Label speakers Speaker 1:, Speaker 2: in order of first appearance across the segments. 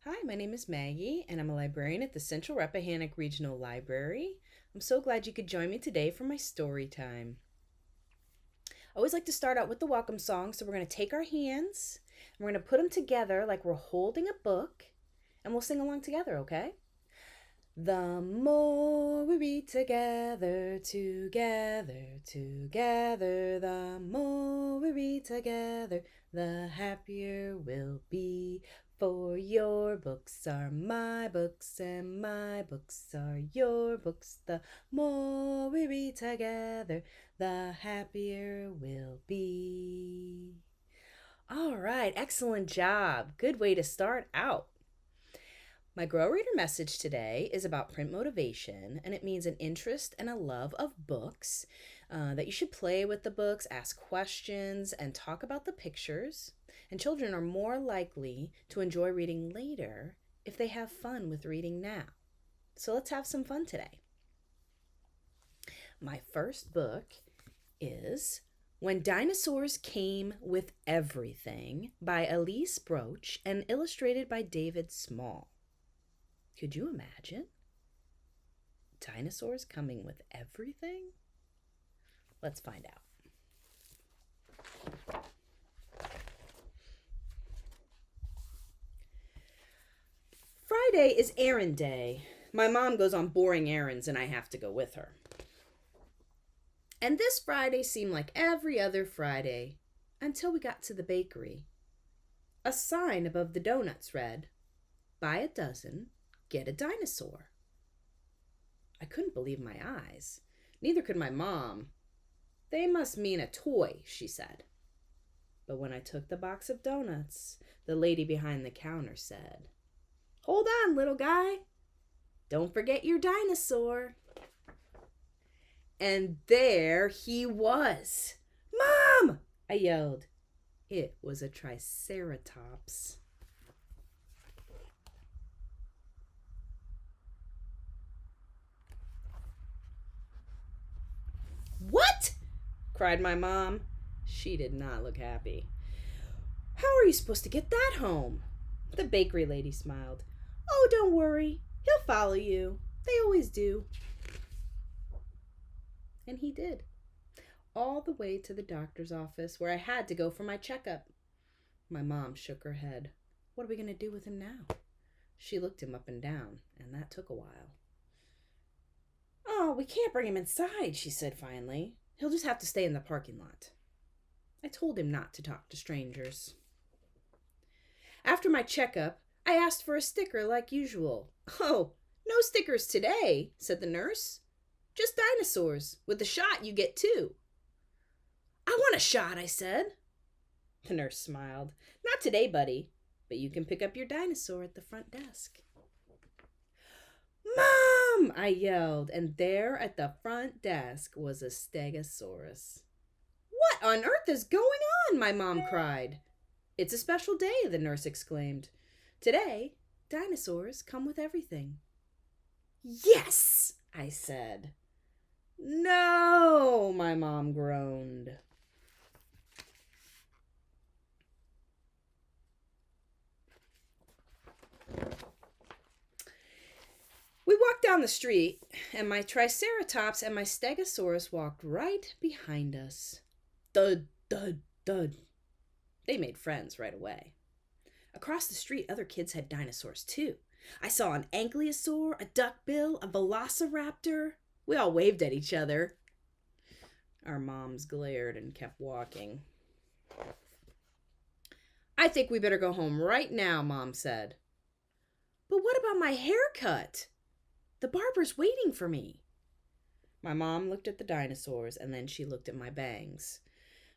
Speaker 1: Hi, my name is Maggie, and I'm a librarian at the Central Rappahannock Regional Library. I'm so glad you could join me today for my story time. I always like to start out with the welcome song, so we're going to take our hands and we're going to put them together like we're holding a book, and we'll sing along together, okay? The more we read together, the more we read together, the happier we'll be. For your books are my books, and my books are your books. The more we read together, the happier we'll be. All right, excellent job. Good way to start out. My Grow Reader message today is about print motivation, and it means an interest and a love of books, that you should play with the books, ask questions, and talk about the pictures. And children are more likely to enjoy reading later if they have fun with reading now. So let's have some fun today. My first book is When Dinosaurs Came with Everything by Elise Broach and illustrated by David Small. Could you imagine? Dinosaurs coming with everything? Let's find out. Friday is errand day. My mom goes on boring errands and I have to go with her. And this Friday seemed like every other Friday until we got to the bakery. A sign above the donuts read, "Buy a dozen, get a dinosaur." I couldn't believe my eyes. Neither could my mom. "They must mean a toy," she said. But when I took the box of donuts, the lady behind the counter said, "Hold on, little guy. Don't forget your dinosaur." And there he was. "Mom!" I yelled. It was a Triceratops. "What?" cried my mom. She did not look happy. "How are you supposed to get that home?" The bakery lady smiled. "Oh, don't worry. He'll follow you. They always do." And he did. All the way to the doctor's office where I had to go for my checkup. My mom shook her head. "What are we going to do with him now?" She looked him up and down, and that took a while. "Oh, we can't bring him inside," she said finally. "He'll just have to stay in the parking lot." I told him not to talk to strangers. After my checkup, I asked for a sticker like usual. "Oh, no stickers today," said the nurse. "Just dinosaurs. With the shot, you get 2. "I want a shot," I said. The nurse smiled. "Not today, buddy, but you can pick up your dinosaur at the front desk." "Mom!" I yelled, and there at the front desk was a Stegosaurus. "What on earth is going on?" my mom cried. "It's a special day," the nurse exclaimed. "Today, dinosaurs come with everything." "Yes!" I said. "No!" my mom groaned. We walked down the street, and my Triceratops and my Stegosaurus walked right behind us. Thud, thud, thud. They made friends right away. Across the street, other kids had dinosaurs too. I saw an ankylosaur, a duckbill, a velociraptor. We all waved at each other. Our moms glared and kept walking. "I think we better go home right now," Mom said. "But what about my haircut? The barber's waiting for me." My mom looked at the dinosaurs and then she looked at my bangs.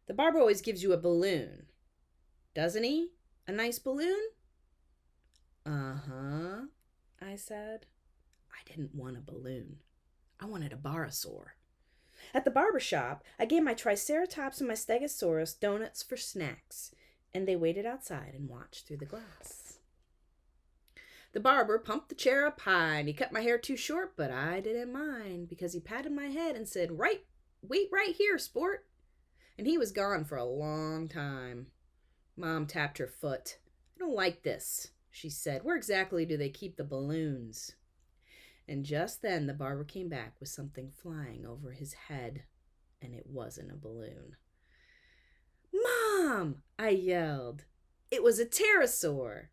Speaker 1: "The barber always gives you a balloon, doesn't he? A nice balloon?" "Uh-huh," I said. I didn't want a balloon. I wanted a barosaur. At the barber shop, I gave my Triceratops and my Stegosaurus donuts for snacks, and they waited outside and watched through the glass. The barber pumped the chair up high, and he cut my hair too short, but I didn't mind because he patted my head and said, "Wait right here, sport." And he was gone for a long time. Mom tapped her foot. "I don't like this," she said. Where exactly do they keep the balloons? And just then the barber came back with something flying over his head, and it wasn't a balloon. Mom! I yelled. It was a pterosaur.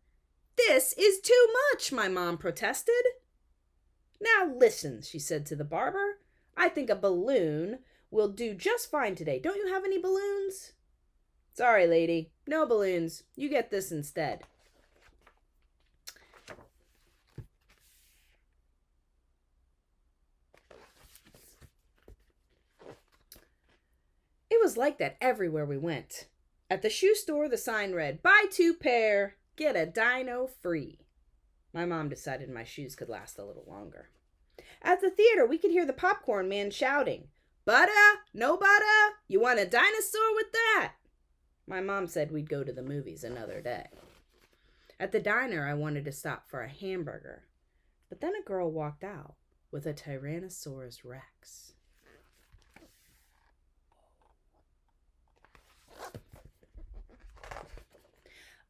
Speaker 1: This is too much, my mom protested. Now listen, she said to the barber. I think a balloon will do just fine today. Don't you have any balloons? Sorry, lady. No balloons. You get this instead. It was like that everywhere we went. At the shoe store, the sign read, "Buy 2 pair, get a dino free." My mom decided my shoes could last a little longer. At the theater, we could hear the popcorn man shouting, "Butter? No butter? You want a dinosaur with that?" My mom said we'd go to the movies another day. At the diner, I wanted to stop for a hamburger, but then a girl walked out with a Tyrannosaurus Rex.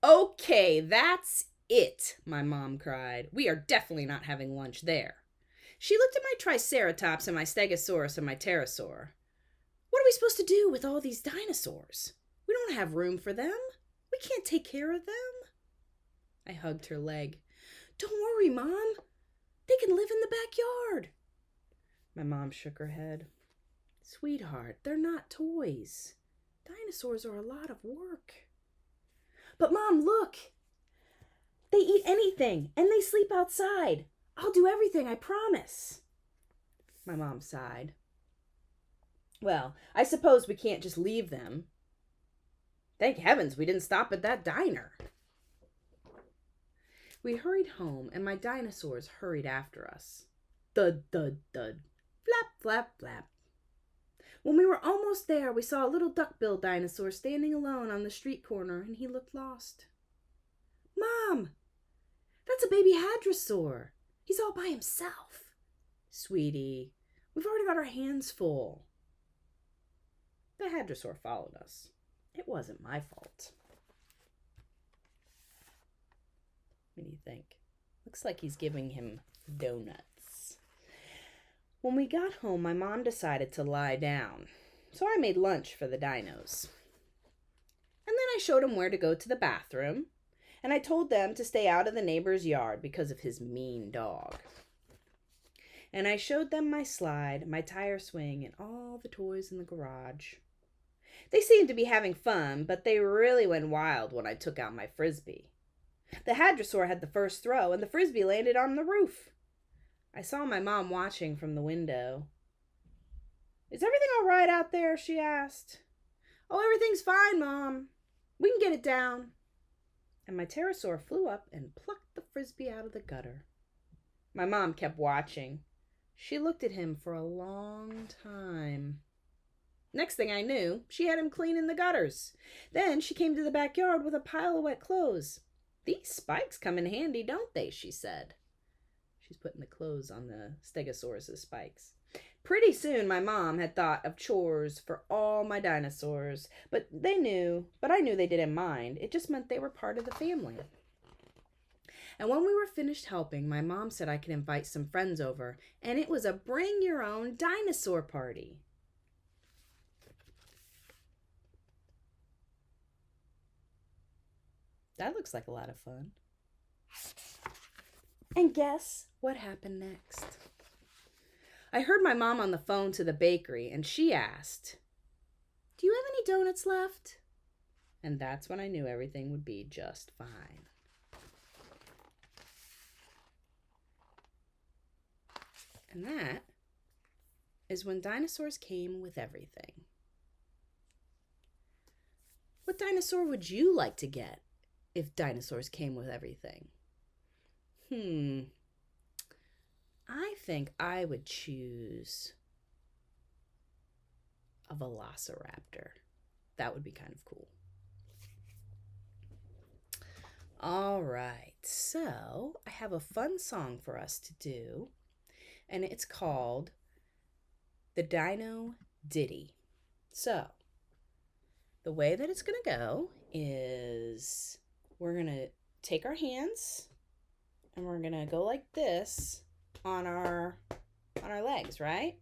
Speaker 1: Okay, that's it, my mom cried. We are definitely not having lunch there. She looked at my Triceratops and my Stegosaurus and my Pterosaur. What are we supposed to do with all these dinosaurs? We don't have room for them. We can't take care of them. I hugged her leg. Don't worry, Mom. They can live in the backyard. My mom shook her head. Sweetheart, they're not toys. Dinosaurs are a lot of work. But Mom, look. They eat anything and they sleep outside. I'll do everything, I promise. My mom sighed. Well, I suppose we can't just leave them. Thank heavens we didn't stop at that diner. We hurried home, and my dinosaurs hurried after us. Thud, thud, thud. Flap, flap, flap. When we were almost there, we saw a little duck-billed dinosaur standing alone on the street corner, and he looked lost. Mom! That's a baby hadrosaur. He's all by himself. Sweetie, we've already got our hands full. The hadrosaur followed us. It wasn't my fault. What do you think? Looks like he's giving him donuts. When we got home, my mom decided to lie down, so I made lunch for the dinos. And then I showed him where to go to the bathroom, and I told them to stay out of the neighbor's yard because of his mean dog. And I showed them my slide, my tire swing, and all the toys in the garage. They seemed to be having fun, but they really went wild when I took out my frisbee. The hadrosaur had the first throw, and the frisbee landed on the roof. I saw my mom watching from the window. Is everything all right out there? She asked. Oh, everything's fine, Mom. We can get it down. And my pterosaur flew up and plucked the frisbee out of the gutter. My mom kept watching. She looked at him for a long time. Next thing I knew, she had him cleaning the gutters. Then she came to the backyard with a pile of wet clothes. These spikes come in handy, don't they? She said. She's putting the clothes on the Stegosaurus' spikes. Pretty soon my mom had thought of chores for all my dinosaurs, but I knew they didn't mind. It just meant they were part of the family. And when we were finished helping, my mom said I could invite some friends over, and it was a bring your own dinosaur party. That looks like a lot of fun. And guess what happened next? I heard my mom on the phone to the bakery, and she asked, "Do you have any donuts left?" And that's when I knew everything would be just fine. And that is when dinosaurs came with everything. What dinosaur would you like to get if dinosaurs came with everything? I think I would choose a velociraptor. That would be kind of cool. All right, so I have a fun song for us to do, and it's called the Dino Ditty. So the way that it's going to go is we're going to take our hands and we're going to go like this on our legs, right?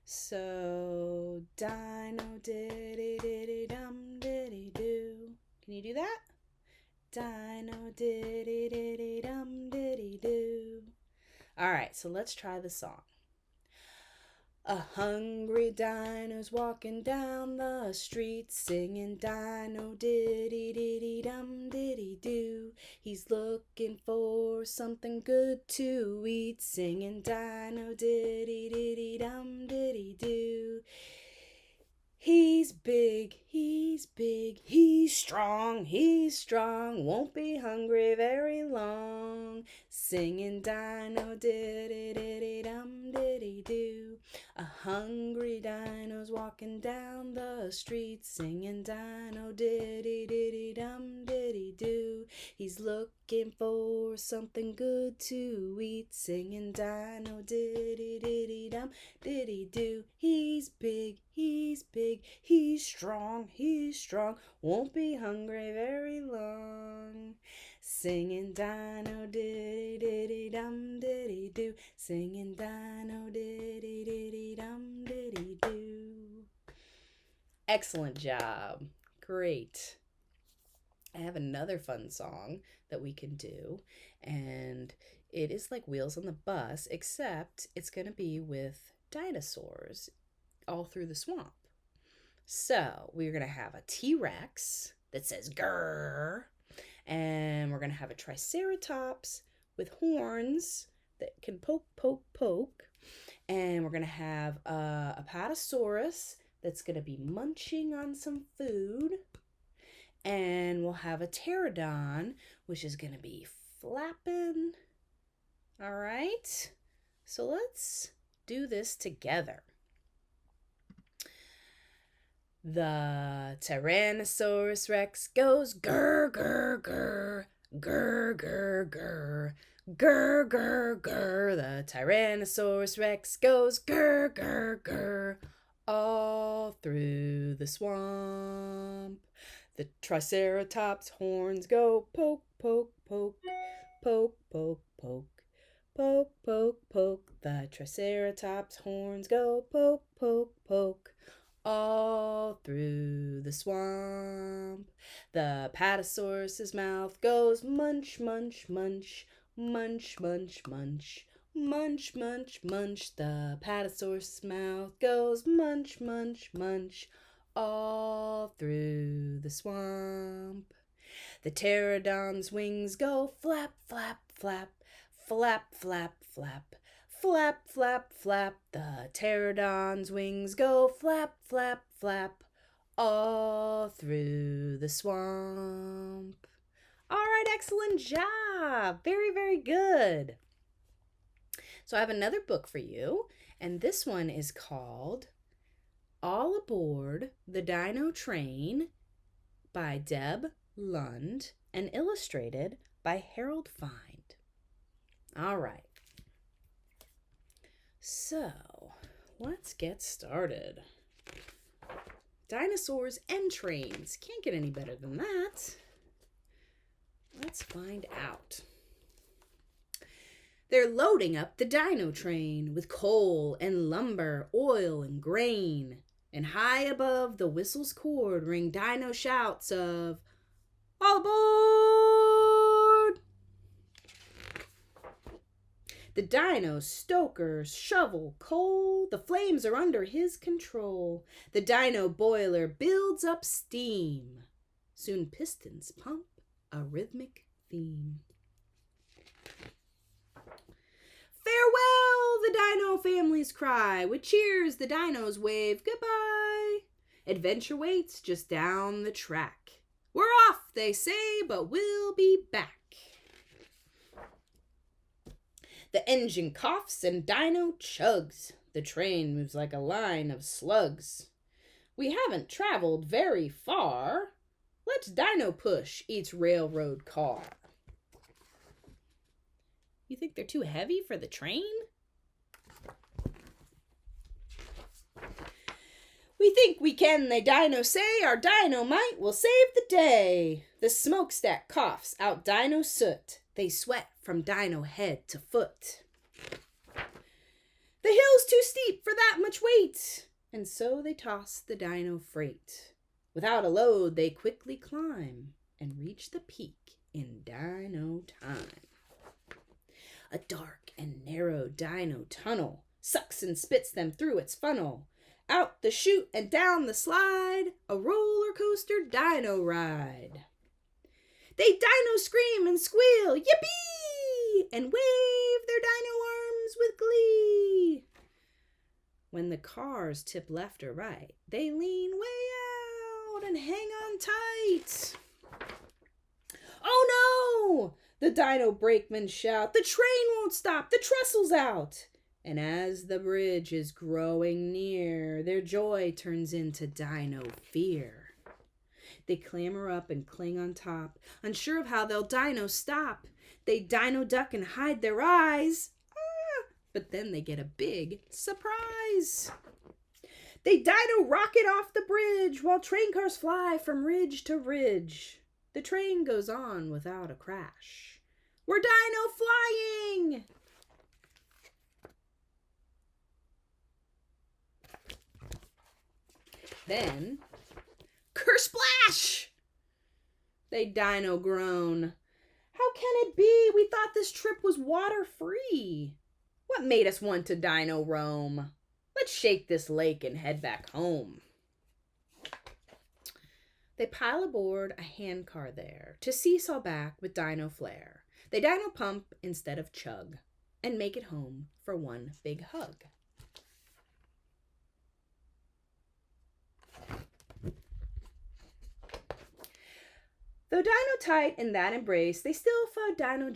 Speaker 1: So, dino diddy diddy dum diddy do. Can you do that? Dino diddy diddy dum diddy do. All right, so let's try the song. A hungry dino's walking down the street singing dino diddy diddy dum diddy do. He's looking for something good to eat singing dino diddy diddy dum diddy do. He's big, he's strong, won't be hungry very long. Singing dino diddy diddy dum diddy do. A hungry dino's walking down the street singing dino diddy diddy dum diddy do. He's looking for something good to eat singing dino diddy diddy dum diddy do. He's big, he's strong, won't be hungry very long. Singing dino diddy diddy dum diddy do, singing dino diddy diddy dum diddy do. Excellent job. Great. I have another fun song that we can do, and it is like Wheels on the Bus, except it's going to be with dinosaurs all through the swamp. So we're going to have a T-Rex that says grrr, and we're going to have a Triceratops with horns that can poke, and we're going to have a Apatosaurus that's going to be munching on some food, and we'll have a Pterodon, which is going to be flapping. All right, so let's do this together. The Tyrannosaurus Rex goes grr, grr, grr, grr, grr, grr, grr, grr, grr. The Tyrannosaurus Rex goes grr, grr, grr, all through the swamp. The Triceratops horns go poke, poke, poke, poke, poke, poke, poke, poke, poke. The Triceratops horns go poke, poke, poke, all through the swamp. The Apatosaurus's mouth goes munch, munch, munch, munch, munch, munch, munch, munch, munch. The Apatosaurus' mouth goes munch, munch, munch, all through the swamp. The Pterodon's wings go flap, flap, flap, flap, flap, flap, flap, flap, flap. The Pterodon's wings go flap, flap, flap, all through the swamp. All right, excellent job. Very, very good. So I have another book for you, and this one is called All Aboard the Dinotrain by Deb Lund and illustrated by Harold Find. All right. So, let's get started. Dinosaurs and trains. Can't get any better than that. Let's find out. They're loading up the Dinotrain with coal and lumber, oil and grain. And high above the whistle's cord ring dino shouts of, "All aboard!" The dino stokers shovel coal. The flames are under his control. The dino boiler builds up steam. Soon pistons pump a rhythmic theme. Farewell, the dino families cry. With cheers, the dinos wave goodbye. Adventure waits just down the track. We're off, they say, but we'll be back. The engine coughs and dino chugs. The train moves like a line of slugs. We haven't traveled very far. Let's dino push each railroad car. You think they're too heavy for the train? We think we can, they dino say, our dynamite will save the day. The smokestack coughs out dino soot. They sweat from dino head to foot. The hill's too steep for that much weight, and so they toss the dino freight. Without a load, they quickly climb and reach the peak in dino time. A dark and narrow dino tunnel sucks and spits them through its funnel. Out the chute and down the slide, a roller coaster dino ride. They dino scream and squeal, yippee, and wave their dino arms with glee. When the cars tip left or right, they lean way out and hang on tight. Oh no! The dino brakemen shout, the train won't stop, the trestle's out. And as the bridge is growing near, their joy turns into dino fear. They clamber up and cling on top, unsure of how they'll dino stop. They dino duck and hide their eyes. But then they get a big surprise. They dino rocket off the bridge while train cars fly from ridge to ridge. The train goes on without a crash. We're dino flying! Then, kersplash! They dino groan. How can it be? We thought this trip was water-free. What made us want to dino roam? Let's shake this lake and head back home. They pile aboard a handcar there to seesaw back with dino flair. They dino pump instead of chug and make it home for one big hug. Though dino tight in that embrace, they still found dino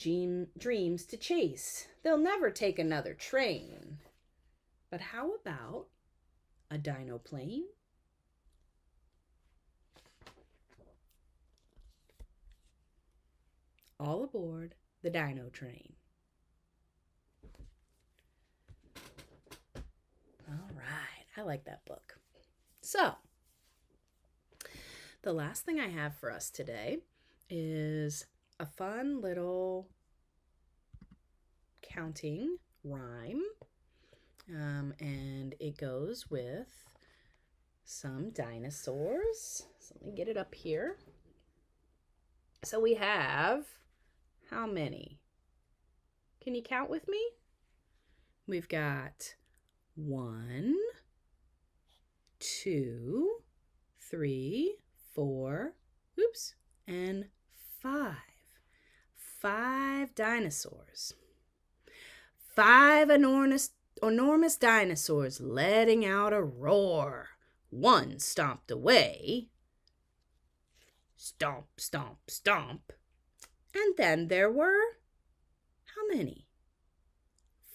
Speaker 1: dreams to chase. They'll never take another train. But how about a dino plane? All aboard the Dinotrain. All right, I like that book. So, the last thing I have for us today is a fun little counting rhyme. And it goes with some dinosaurs. So let me get it up here. So we have how many? Can you count with me? We've got 1, 2, 3, 4, and 5. 5 dinosaurs. 5 enormous dinosaurs letting out a roar. One stomped away. Stomp, stomp, stomp. And then there were, how many?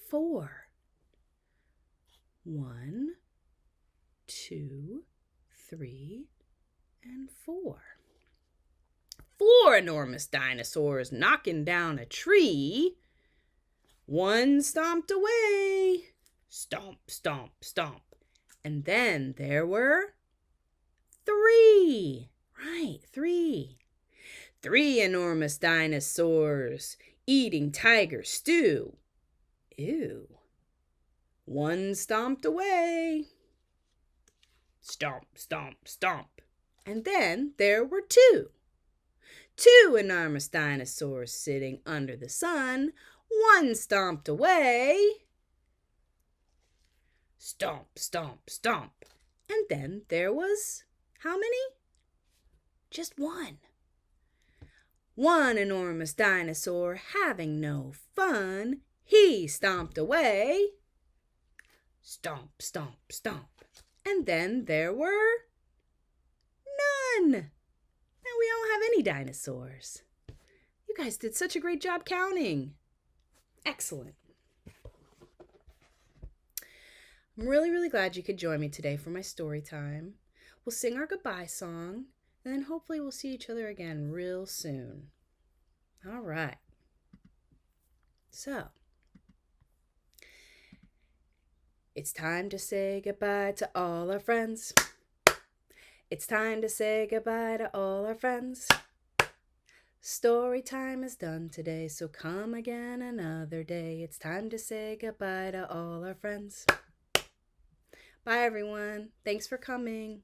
Speaker 1: 4. 1, 2, 3, and 4. 4 enormous dinosaurs knocking down a tree. One stomped away. Stomp, stomp, stomp. And then there were 3. Right, 3. 3 enormous dinosaurs eating tiger stew. Ew. One stomped away. Stomp, stomp, stomp. And then there were 2. 2 enormous dinosaurs sitting under the sun. One stomped away. Stomp, stomp, stomp. And then there was, how many? Just 1. 1 enormous dinosaur having no fun. He stomped away. Stomp, stomp, stomp. And then there were none. Now we don't have any dinosaurs. You guys did such a great job counting. Excellent. I'm really, really glad you could join me today for my story time. We'll sing our goodbye song, and then hopefully we'll see each other again real soon. All right. So, it's time to say goodbye to all our friends. It's time to say goodbye to all our friends. Story time is done today, so come again another day. It's time to say goodbye to all our friends. Bye, everyone. Thanks for coming.